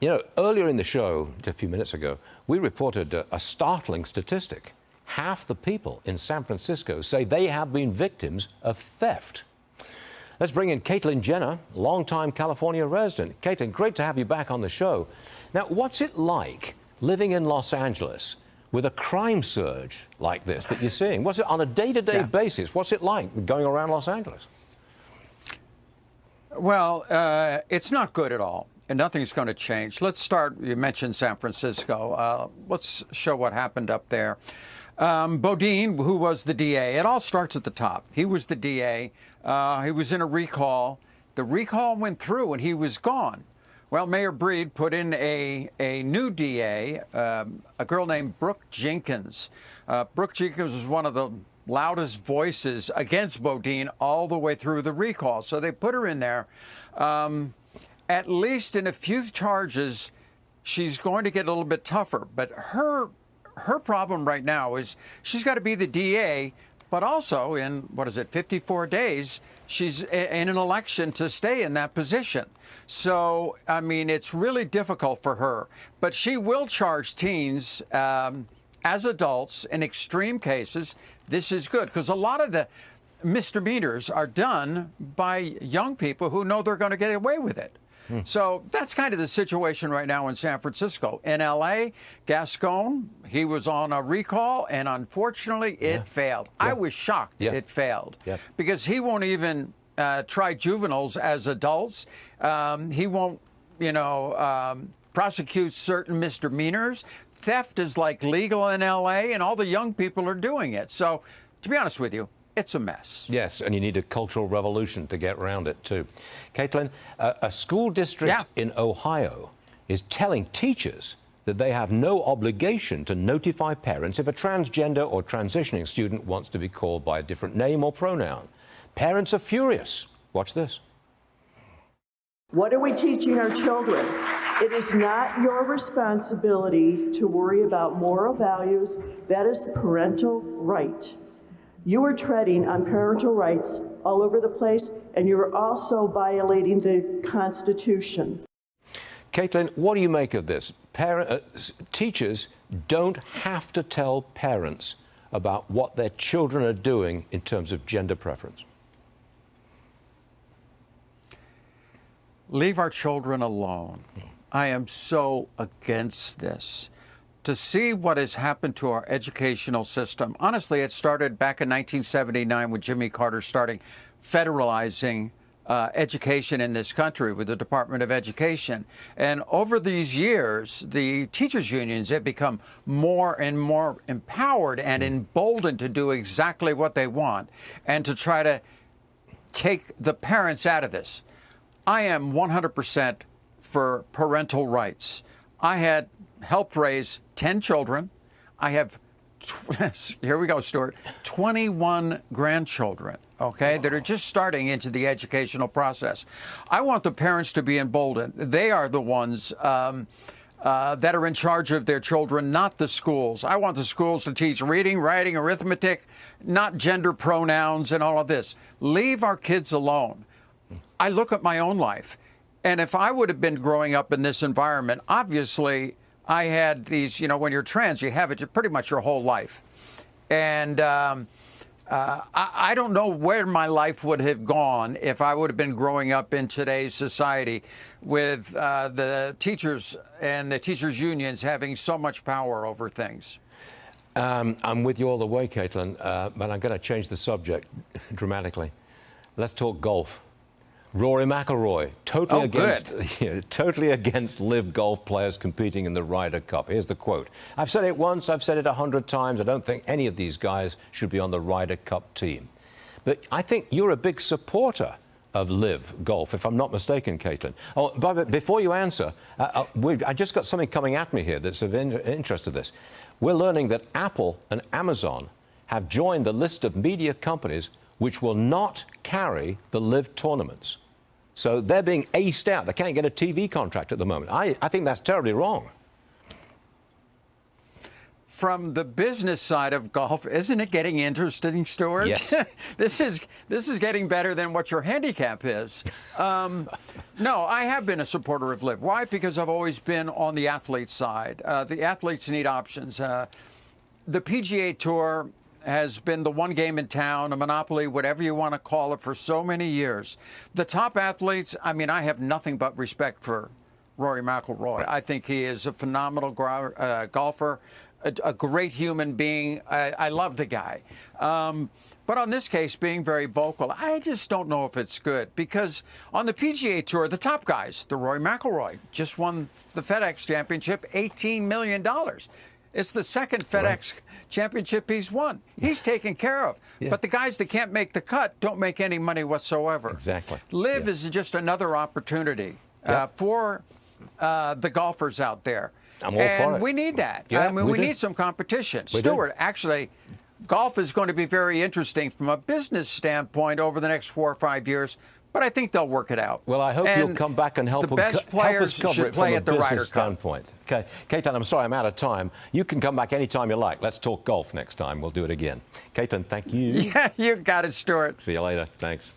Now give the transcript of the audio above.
You know, earlier in the show, just a few minutes ago, we reported a startling statistic. Half the people in San Francisco say they have been victims of theft. Let's bring in Caitlyn Jenner, longtime California resident. Caitlyn, great to have you back on the show. Now, what's it like living in Los Angeles with a crime surge like this that you're seeing? What's it on a day-to-day basis? What's it like going around Los Angeles? Well, it's not good at all, and nothing's going to change. Let's start, you mentioned San Francisco. Let's show what happened up there. Bodine, who was the DA, it all starts at the top. He was the DA. He was in a recall. The recall went through, and he was gone. Well, Mayor Breed put in a new DA, a girl named Brooke Jenkins. Brooke Jenkins was one of the loudest voices against Bodine all the way through the recall. So they put her in there. At least in a few charges, she's going to get a little bit tougher. But her problem right now is she's got to be the DA, but also in, 54 days, she's in an election to stay in that position. So, I mean, it's really difficult for her. But she will charge teens as adults in extreme cases. This is good because a lot of the misdemeanors are done by young people who know they're going to get away with it. So that's kind of the situation right now in San Francisco. In L.A., Gascon, he was on a recall, and unfortunately, it failed. I was shocked it failed because he won't even try juveniles as adults. He won't, prosecute certain misdemeanors. Theft is like legal in L.A., and all the young people are doing it. So, to be honest with you, it's a mess. Yes, and you need a cultural revolution to get around it, too. Caitlyn, a school district in Ohio is telling teachers that they have no obligation to notify parents if a transgender or transitioning student wants to be called by a different name or pronoun. Parents are furious. Watch this. What are we teaching our children? It is not your responsibility to worry about moral values. That is the parental right. You are treading on parental rights all over the place, and you are also violating the Constitution. Caitlyn, what do you make of this? Teachers don't have to tell parents about what their children are doing in terms of gender preference. Leave our children alone. I am so against this. To see what has happened to our educational system, honestly, it started back in 1979 with Jimmy Carter starting federalizing education in this country with the Department of Education. And over these years, the teachers' unions have become more and more empowered and emboldened to do exactly what they want and to try to take the parents out of this. I am 100% for parental rights. I had helped raise 10 children. I have, here we go, Stuart, 21 grandchildren, okay, that are just starting into the educational process. I want the parents to be emboldened. They are the ones that are in charge of their children, not the schools. I want the schools to teach reading, writing, arithmetic, not gender pronouns and all of this. Leave our kids alone. I look at my own life, and if I would have been growing up in this environment, obviously I had these, when you're trans, you have it pretty much your whole life. And I don't know where my life would have gone if I would have been growing up in today's society with the teachers and the teachers' unions having so much power over things. I'm with you all the way, Caitlyn, but I'm going to change the subject dramatically. Let's talk golf. Rory McIlroy, totally against live golf players competing in the Ryder Cup. Here's the quote. I've said it once, I've said it 100 times. I don't think any of these guys should be on the Ryder Cup team. But I think you're a big supporter of live golf, if I'm not mistaken, Caitlyn. Oh, but before you answer, I just got something coming at me here that's of interest to this. We're learning that Apple and Amazon have joined the list of media companies which will not carry the live tournaments. So they're being aced out. They can't get a TV contract at the moment. I think that's terribly wrong. from the business side of golf, isn't it getting interesting, Stuart? Yes. This is getting better than what your handicap is. No, I have been a supporter of LIV. Why? Because I've always been on the athlete side. The athletes need options. The PGA Tour has been the one game in town, a monopoly, whatever you want to call it, for so many years. The top athletes, I mean, I have nothing but respect for Rory McIlroy. I think he is a phenomenal golfer, a great human being. I love the guy. But on this case, being very vocal, I just don't know if it's good, because on the PGA Tour, the top guys, the Rory McIlroy, just won the FedEx Championship, $18 million. It's the second FedEx Championship he's won. He's taken care of. Yeah. But the guys that can't make the cut don't make any money whatsoever. Exactly. LIV is just another opportunity for the golfers out there. I'm all for it. And we need that. Yeah, I mean, we need some competition. Stuart, actually, golf is going to be very interesting from a business standpoint over the next 4 or 5 years, but I think they'll work it out. Well, I hope you'll come back and help, the best players help us cover should it play from at a the Ryder business Cup. standpoint. Okay, Caitlyn, I'm sorry I'm out of time. You can come back anytime you like. Let's talk golf next time. We'll do it again. Caitlyn, thank you. Yeah, you got it, Stuart. See you later. Thanks.